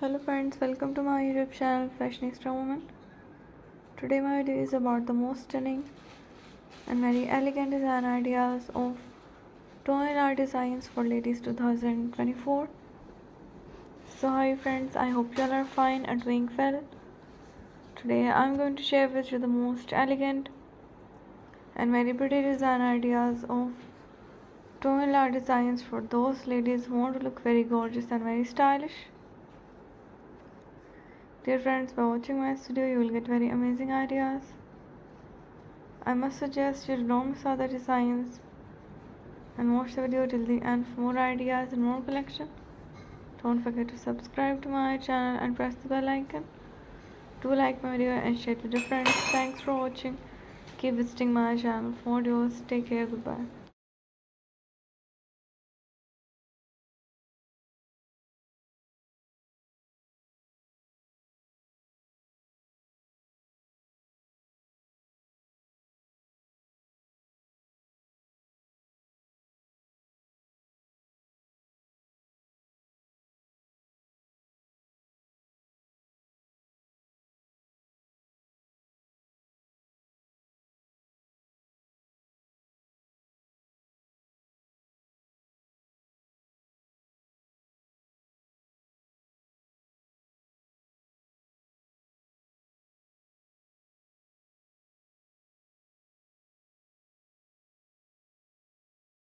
Hello friends, welcome to my YouTube channel Fashionista Woman. Today my video is about the most stunning and very elegant design ideas of toy art designs for ladies 2024. So hi friends, I hope you all are fine and doing well. Today I'm going to share with you the most elegant and very pretty design ideas of toy art designs for those ladies who want to look very gorgeous and very stylish. Dear friends, by watching my video, you will get very amazing ideas. I must suggest you don't miss out the designs and watch the video till the end for more ideas and more collection. Don't forget to subscribe to my channel and press the bell icon. Do like my video and share it with your friends. Thanks for watching. Keep visiting my channel for videos. Take care. Goodbye.